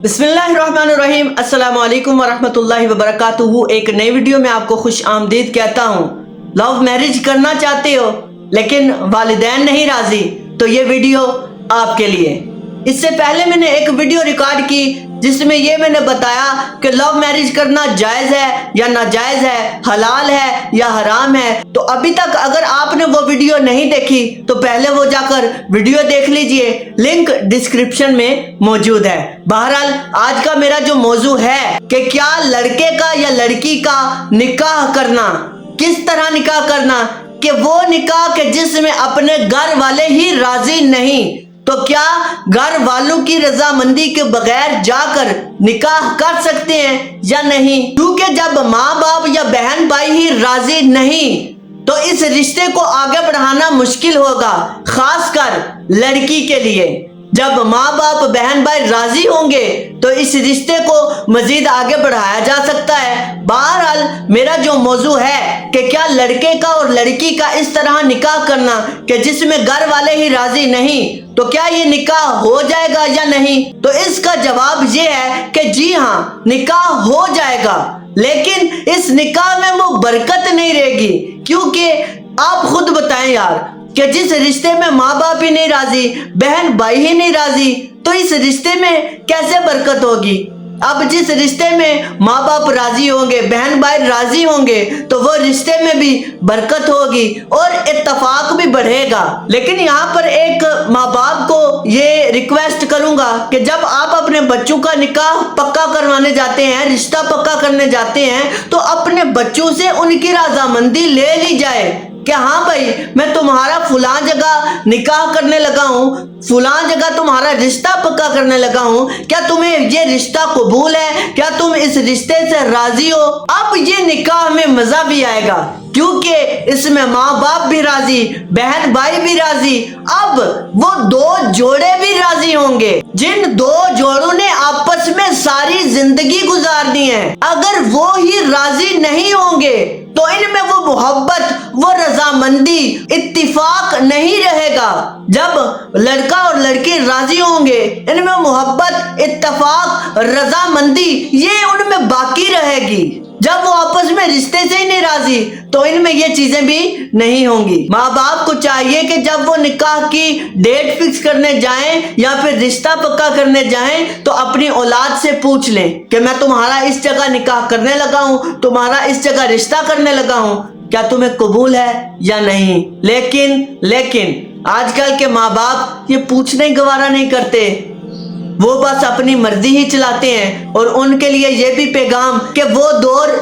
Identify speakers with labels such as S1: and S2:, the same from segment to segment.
S1: बिस्मिल्लाहिर्रहमानिर्रहीम अस्सलामु अलैकुम वरहमतुल्लाहि वबरकातुहू। एक नई वीडियो में आपको खुश आमदीद कहता हूँ। लव मैरिज करना चाहते हो लेकिन वालिदैन नहीं राजी, तो ये वीडियो आपके लिए। इससे पहले मैंने एक वीडियो रिकॉर्ड की जिसमें ये मैंने बताया कि लव मैरिज करना जायज़ है या नाजायज़ है, हलाल है या हराम है। तो अभी तक अगर आपने वो वीडियो नहीं देखी तो पहले वो जाकर वीडियो देख लीजिए, लिंक डिस्क्रिप्शन में मौजूद है। बहरहाल आज का मेरा जो मौजू है कि क्या लड़के का या लड़की का निकाह करना, किस तरह निकाह करना, कि वो निकाह के जिसमें अपने घर वाले ही राजी नहीं, तो क्या घर वालों की रजामंदी के बगैर जाकर निकाह कर सकते हैं या नहीं। क्योंकि जब माँ बाप या बहन भाई ही राजी नहीं तो इस रिश्ते को आगे बढ़ाना मुश्किल होगा, खासकर लड़की के लिए। जब माँ बाप बहन भाई राजी होंगे तो इस रिश्ते को मजीद आगे बढ़ाया जा सकता है। बहरहाल मेरा जो मौजू है कि क्या लड़के का और लड़की का इस तरह निकाह करना कि जिसमें घर वाले ही राजी नहीं, तो क्या ये निकाह हो जाएगा या नहीं। तो इसका जवाब ये है कि जी हाँ, निकाह हो जाएगा, लेकिन इस निकाह में वो बरकत नहीं रहेगी। क्योंकि आप खुद बताएं यार कि जिस रिश्ते में माँ बाप ही नहीं राजी, बहन भाई ही नहीं राजी, तो इस रिश्ते में कैसे बरकत होगी। अब जिस रिश्ते में माँ बाप राजी होंगे, बहन भाई राजी होंगे, तो वो रिश्ते में भी बरकत होगी और इत्तफाक भी बढ़ेगा। लेकिन यहाँ पर एक माँ बाप को ये रिक्वेस्ट करूंगा कि जब आप अपने बच्चों का निकाह पक्का करवाने जाते हैं, रिश्ता पक्का करने जाते हैं, तो अपने बच्चों से उनकी रजामंदी ले ली जाए कि हाँ भाई, मैं तुम्हारा फुलां जगह निकाह करने लगा हूँ, फुलां जगह तुम्हारा रिश्ता पक्का करने लगा हूँ, क्या तुम्हें ये रिश्ता कबूल है, क्या तुम इस रिश्ते से राजी हो। अब ये निकाह में मजा भी आएगा क्योंकि इसमें माँ बाप भी राजी, बहन भाई भी राजी, अब वो दो जोड़े भी राजी होंगे जिन दो जोड़ों ने आपस में सारी जिंदगी गुजारनी है। अगर वो ही राजी नहीं होंगे तो इनमें वो मोहब्बत, वो रजामंदी, इत्तिफाक नहीं रहेगा। जब लड़का और लड़की राजी होंगे, इनमें मोहब्बत, इत्तिफाक, रजामंदी ये उनमें बाकी रहेगी। जब वो आपस में रिश्ते से ही नहीं राजी तो इनमें ये चीजें भी नहीं होंगी। माँ बाप को चाहिए कि जब वो निकाह की डेट फिक्स करने जाएं या फिर रिश्ता पक्का करने जाएं तो अपनी औलाद से पूछ लें कि मैं तुम्हारा इस जगह निकाह करने लगा हूँ, तुम्हारा इस जगह रिश्ता करने लगा हूँ, क्या तुम्हें कबूल है या नहीं। लेकिन आजकल के माँ बाप ये पूछने गवारा नहीं करते, वो बस अपनी मर्जी ही चलाते हैं। और उनके लिए ये भी पैगाम कि वो दौर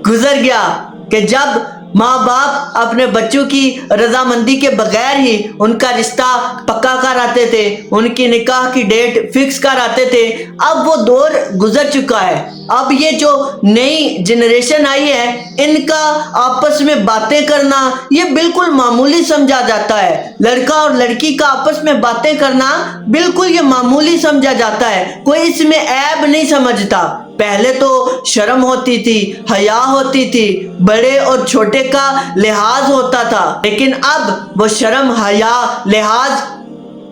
S1: गुजर गया कि जब माँ बाप अपने बच्चों की रजामंदी के बगैर ही उनका रिश्ता पक्का कराते थे, उनकी निकाह की डेट फिक्स कराते थे। अब वो दौर गुजर चुका है। अब ये जो नई जनरेशन आई है, इनका आपस में बातें करना ये बिल्कुल मामूली समझा जाता है। लड़का और लड़की का आपस में बातें करना बिल्कुल ये मामूली समझा जाता है, कोई इसमें ऐब नहीं समझता। पहले तो शर्म होती थी, हया होती थी, बड़े और छोटे का लिहाज होता था, लेकिन अब वो शर्म, हया, लिहाज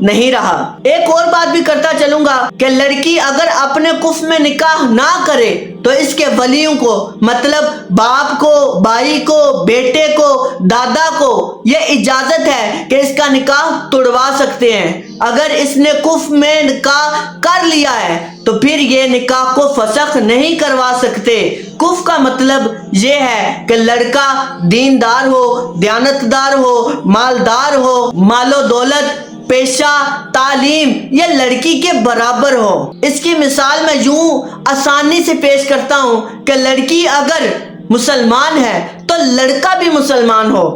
S1: नहीं रहा। एक और बात भी करता चलूंगा कि लड़की अगर अपने कुफ में निकाह ना करे तो इसके वलियों को, मतलब बाप को, भाई को, बेटे को, दादा को ये इजाजत है कि इसका निकाह तोड़वा सकते हैं। अगर इसने कुफ में निकाह कर लिया है तो फिर ये निकाह को फसख नहीं करवा सकते। कुफ का मतलब ये है कि लड़का दीनदार हो, दयानतदार हो, मालदार हो, मालो दौलत, पेशा, तालीम ये लड़की के बराबर हो। इसकी मिसाल मैं यूं आसानी से पेश करता हूं कि लड़की अगर मुसलमान है तो लड़का भी मुसलमान हो।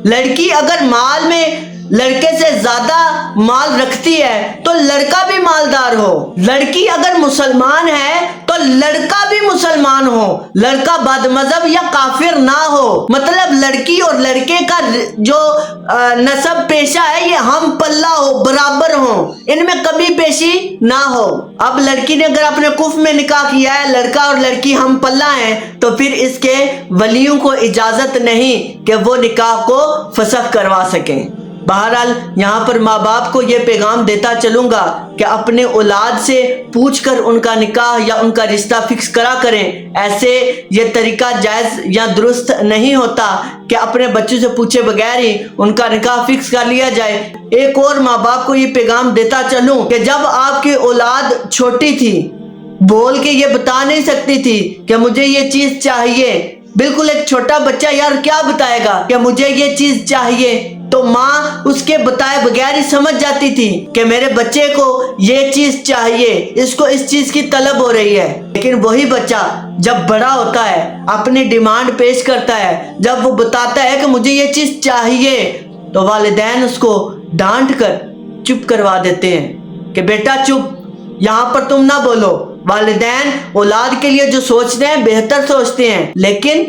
S1: लड़की अगर माल में लड़के से ज्यादा माल रखती है तो लड़का भी मालदार हो। लड़की अगर मुसलमान है तो लड़का भी मुसलमान हो, लड़का बदमजहब या काफिर ना हो। मतलब लड़की और लड़के का जो नसब पेशा है ये हम पल्ला हो, बराबर हो, इनमें कभी पेशी ना हो। अब लड़की ने अगर अपने कुफ में निकाह किया है, लड़का और लड़की हम पल्ला हैं, तो फिर इसके वलियों को इजाजत नहीं कि वो निकाह को फसख करवा सकें। बहरहाल यहाँ पर माँ बाप को ये पैगाम देता चलूँगा कि अपने औलाद से पूछ कर उनका निकाह या उनका रिश्ता फिक्स करा करें। ऐसे ये तरीका जायज़ या दुरुस्त नहीं होता कि अपने बच्चों से पूछे बगैर ही उनका निकाह फिक्स कर लिया जाए। एक और माँ बाप को ये पैगाम देता चलूँ कि जब आपकी औलाद छोटी थी, बोल के ये बता नहीं सकती थी कि मुझे ये चीज़ चाहिए, बिल्कुल एक छोटा बच्चा यार क्या बताएगा कि मुझे ये चीज़ चाहिए, तो माँ उसके बताए बगैर ही समझ जाती थी कि मेरे बच्चे को ये चीज़ चाहिए, इसको इस चीज़ की तलब हो रही है। लेकिन वही बच्चा जब बड़ा होता है, अपनी डिमांड पेश करता है, जब वो बताता है कि मुझे ये चीज़ चाहिए, तो वालिदैन उसको डांट कर चुप करवा देते हैं कि बेटा चुप, यहाँ पर तुम ना बोलो। वालिदैन औलाद के लिए जो सोचते हैं बेहतर सोचते हैं, लेकिन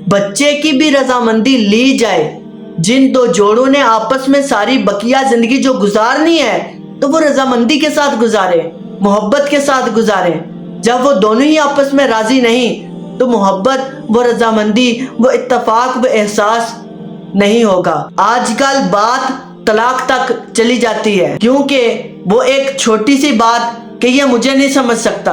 S1: बच्चे की भी रजामंदी ली जाए। जिन दो जोड़ों ने आपस में सारी बकिया जिंदगी जो गुजारनी है, तो वो रजामंदी के साथ गुजारे, मोहब्बत के साथ गुजारे। जब वो दोनों ही आपस में राजी नहीं, तो मोहब्बत, वो रजामंदी, वो इत्तफाक, वो एहसास नहीं होगा। आजकल बात तलाक तक चली जाती है, क्योंकि वो एक छोटी सी बात कि ये मुझे नहीं समझ सकता,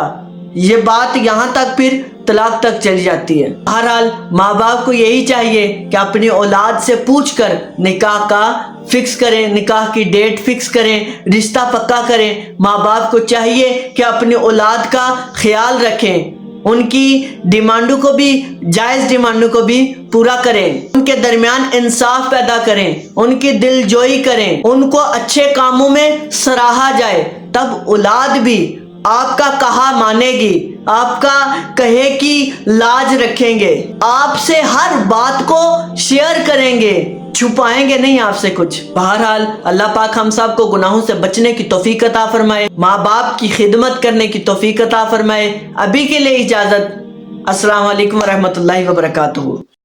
S1: ये बात यहाँ तक फिर तलाक तक चली जाती है। बहरहाल माँ बाप को यही चाहिए कि अपनी औलाद से पूछकर निकाह का फिक्स करें, निकाह की डेट फिक्स करें, रिश्ता पक्का करें। माँ बाप को चाहिए कि अपनी औलाद का ख्याल रखें, उनकी डिमांडों को भी, जायज़ डिमांडों को भी पूरा करें, उनके दरमियान इंसाफ पैदा करें, उनकी दिलजोई करें, उनको अच्छे कामों में सराहा जाए। तब औलाद भी आपका कहा मानेगी, आपका कहे की लाज रखेंगे, आपसे हर बात को शेयर करेंगे, छुपाएंगे नहीं आपसे कुछ। बहरहाल अल्लाह पाक हम सब को गुनाहों से बचने की तौफीक अता फरमाए, माँ बाप की खिदमत करने की तौफीक अता फरमाए। अभी के लिए इजाज़त। अस्सलाम वालेकुम व रहमतुल्लाहि व बरकातुहू।